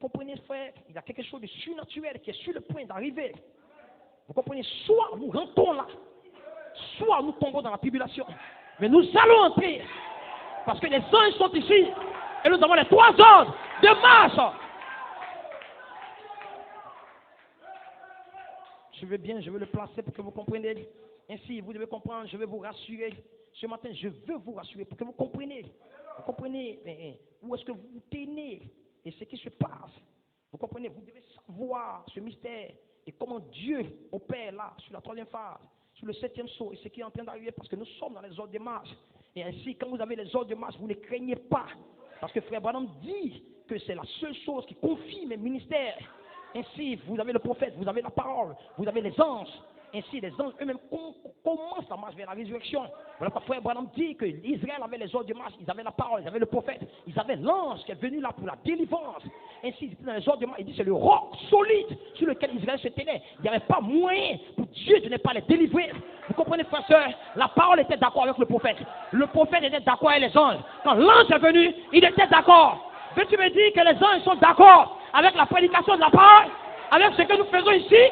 comprenez, frère, il y a quelque chose de surnaturel qui est sur le point d'arriver. Vous comprenez, soit nous rentrons là, soit nous tombons dans la tribulation. Mais nous allons entrer, parce que les anges sont ici, et nous avons les 3 ordres de marche. Je veux le placer pour que vous compreniez. Ainsi, vous devez comprendre, je vais vous rassurer. Ce matin, je veux vous rassurer pour que vous compreniez. Vous comprenez où est-ce que vous vous tenez et ce qui se passe. Vous comprenez, vous devez savoir ce mystère et comment Dieu opère là, sur la 3e phase, sur le 7e saut et ce qui est en train d'arriver parce que nous sommes dans les ordres de marche. Et ainsi, quand vous avez les ordres de marche, vous ne craignez pas. Parce que Frère Branham dit que c'est la seule chose qui confie mes ministères. Ainsi, vous avez le prophète, vous avez la parole, vous avez les anges. Ainsi, les anges eux-mêmes commencent la marche vers la résurrection. Voilà pourquoi Frère Branham dit que l'Israël avait les ordres de marche, ils avaient la parole, ils avaient le prophète, ils avaient l'ange qui est venu là pour la délivrance. Ainsi, ils étaient dans les ordres de marche, il dit c'est le roc solide sur lequel Israël se tenait. Il n'y avait pas moyen pour Dieu de ne pas les délivrer. Vous comprenez, frère, sœur, la parole était d'accord avec le prophète était d'accord avec les anges. Quand l'ange est venu, il était d'accord. Veux-tu me dire que les anges sont d'accord avec la prédication de la parole, avec ce que nous faisons ici?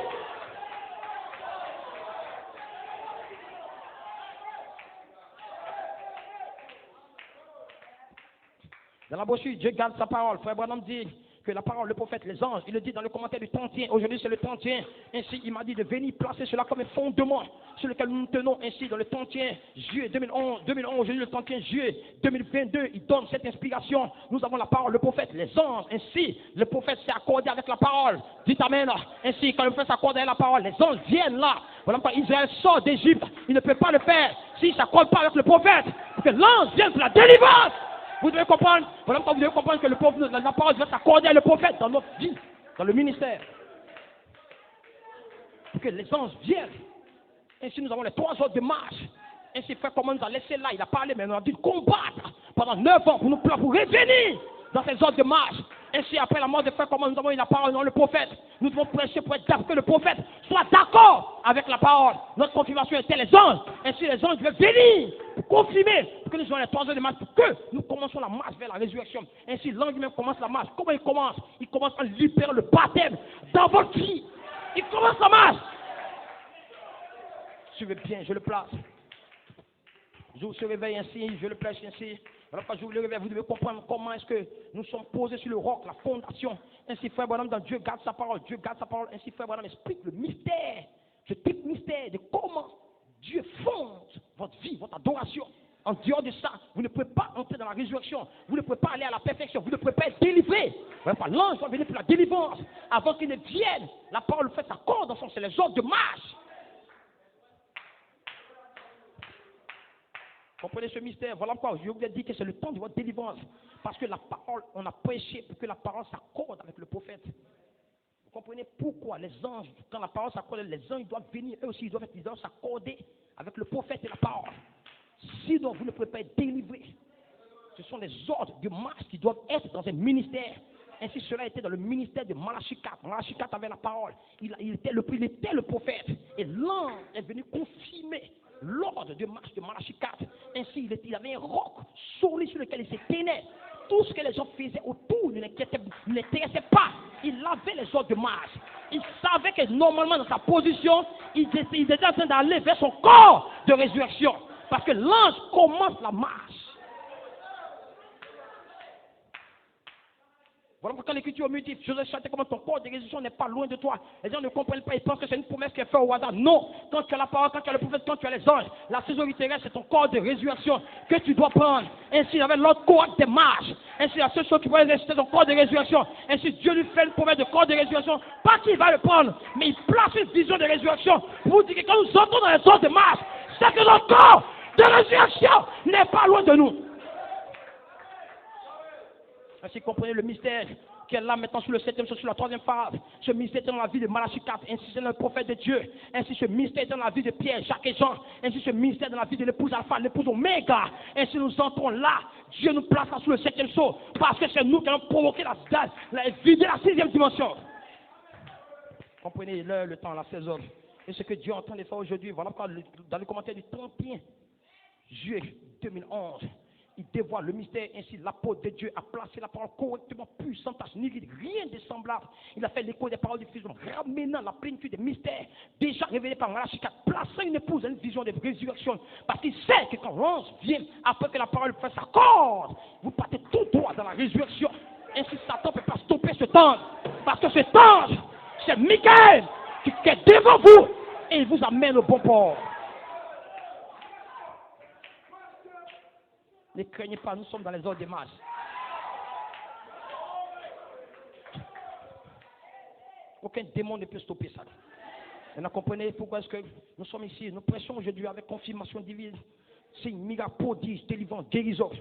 Dans la brochure, Dieu garde sa parole. Frère Branham dit que la parole, le prophète, les anges, il le dit dans le commentaire du 30e. Aujourd'hui, c'est le 30e. Ainsi, il m'a dit de venir placer cela comme un fondement sur lequel nous nous tenons. Ainsi, dans le 30e juillet 2011, aujourd'hui, le 31 juillet 2022, il donne cette inspiration. Nous avons la parole, le prophète, les anges. Ainsi, le prophète s'est accordé avec la parole. Dites Amen. Ainsi, quand le prophète s'accorde avec la parole, les anges viennent là. Voilà pourquoi Israël sort d'Égypte. Il ne peut pas le faire s'il ne s'accorde pas avec le prophète. Pour que l'ange vienne pour la délivrance. Vous devez comprendre, voilà pourquoi vous devez comprendre que la parole doit s'accorder à le prophète dans notre vie, dans le ministère. Pour que les anges viennent. Ainsi, nous avons les 3 ordres de marche. Ainsi, frère, comment nous a laissé là, il a parlé, mais on a dû combattre pendant 9 ans pour revenir dans ces ordres de marche. Ainsi, après la mort de frère, comment nous avons eu la parole dans le prophète. Nous devons prêcher pour être d'accord que le prophète soit d'accord avec la parole. Notre confirmation était les anges. Ainsi, les anges devaient venir pour confirmer, pour que nous ayons les 3 heures de marche, pour que nous commençons la marche vers la résurrection. Ainsi, l'ange lui-même commence la marche. Comment il commence? Il commence en libérant le baptême dans votre vie. Il commence la marche. Suivez bien, je le place. Je vous réveille ainsi, je le place ainsi. Voilà pourquoi je vous le réveille, vous devez comprendre comment est-ce que nous sommes posés sur le roc, la fondation. Ainsi, frère Branham, dans Dieu garde sa parole, Dieu garde sa parole. Ainsi, frère Branham explique le mystère, ce type mystère de comment Dieu fonde votre vie, votre adoration. En dehors de ça, vous ne pouvez pas entrer dans la résurrection, vous ne pouvez pas aller à la perfection, vous ne pouvez pas être délivré. Voilà pourquoi l'ange doit venir pour la délivrance. Avant qu'il ne vienne, la parole fait accord dans son, c'est les ordres de marche. Comprenez ce mystère. Voilà pourquoi je vous ai dit que c'est le temps de votre délivrance. Parce que la parole, on a prêché pour que la parole s'accorde avec le prophète. Vous comprenez pourquoi les anges, quand la parole s'accorde, les anges doivent venir, eux aussi, ils doivent s'accorder avec le prophète et la parole. Sinon, vous ne pouvez pas être délivré. Ce sont les ordres de marche qui doivent être dans un ministère. Ainsi, cela était dans le ministère de Malachie 4. Malachie 4 avait la parole. Il était le prophète. Et l'ange est venu confirmer l'ordre de marche de Malachie 4. Ainsi, il avait un roc solide sur lequel il se tenait. Tout ce que les gens faisaient autour ne l'intéressait pas. Il avait les ordres de marche. Il savait que normalement, dans sa position, il était en train d'aller vers son corps de résurrection. Parce que l'ange commence la marche. Voilà pourquoi l'Écriture me dit, Joseph chantait comment ton corps de résurrection n'est pas loin de toi. Les gens ne comprennent pas, ils pensent que c'est une promesse qui est faite au hasard. Non, quand tu as la parole, quand tu as le prophète, quand tu as les anges, la saison terrestre, c'est ton corps de résurrection que tu dois prendre. Ainsi, avec l'autre corps des marches. Ainsi, la seule chose qui pourrait rester ton corps de résurrection. Ainsi, Dieu lui fait une promesse de corps de résurrection. Pas qu'il va le prendre, mais il place une vision de résurrection pour vous dire que quand nous entrons dans les ordres de marche, c'est que notre corps de résurrection n'est pas loin de nous. Ainsi, comprenez le mystère qui est là maintenant sur le 7e, sur la 3e phase. Ce mystère est dans la vie de Malachie 4. Ainsi, c'est le prophète de Dieu. Ainsi, ce mystère est dans la vie de Pierre, Jacques et Jean. Ainsi, ce mystère est dans la vie de l'épouse Alpha, l'épouse Oméga. Ainsi, nous entrons là. Dieu nous place là sur le 7e saut. Parce que c'est nous qui allons provoquer la vie de la 6e dimension. Comprenez l'heure, le temps, la saison. Et ce que Dieu est en train de faire aujourd'hui. Voilà pourquoi, dans le commentaire du 31 juillet 2011, il dévoile le mystère. Ainsi, l'apôtre de Dieu a placé la parole correctement, puissante, nihil, rien de semblable. Il a fait l'écho des paroles du Fils, ramenant la plénitude des mystères déjà révélés par Malachie 4, plaçant une épouse à une vision de résurrection. Parce qu'il sait que quand l'ange vient, après que la parole fasse accord, vous partez tout droit dans la résurrection. Ainsi, Satan ne peut pas stopper cet ange. Parce que cet ange, c'est Michael qui est devant vous et il vous amène au bon port. Ne craignez pas, nous sommes dans les ordres des mages. Aucun démon ne peut stopper ça. Vous comprenez pourquoi est-ce que nous sommes ici? Nous prêchons aujourd'hui avec confirmation divine. C'est une miracle, prodige, délivrance, guérison.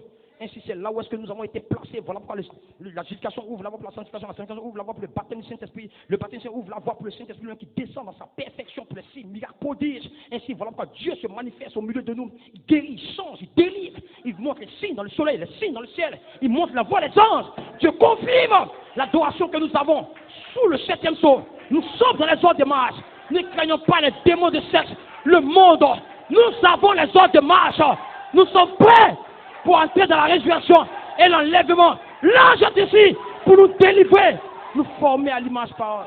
Ainsi, c'est là où est-ce que nous avons été placés. Voilà pourquoi la justification ouvre la voie pour la sanctification. La sanctification ouvre la voie pour le baptême du Saint-Esprit. Le baptême ouvre la voie pour le Saint-Esprit qui descend dans sa perfection pour les signes, miracles, prodiges. Ainsi, voilà pourquoi Dieu se manifeste au milieu de nous. Il guérit, il change, il délivre. Il montre les signes dans le soleil, les signes dans le ciel. Il montre la voie des anges. Dieu confirme l'adoration que nous avons sous le 7e sceau. Nous sommes dans les ordres de marche. Ne craignons pas les démons de sexe, le monde. Nous avons les ordres de marche. Nous sommes prêts pour entrer dans la résurrection et l'enlèvement. L'ange est ici pour nous délivrer, nous former à l'image parole.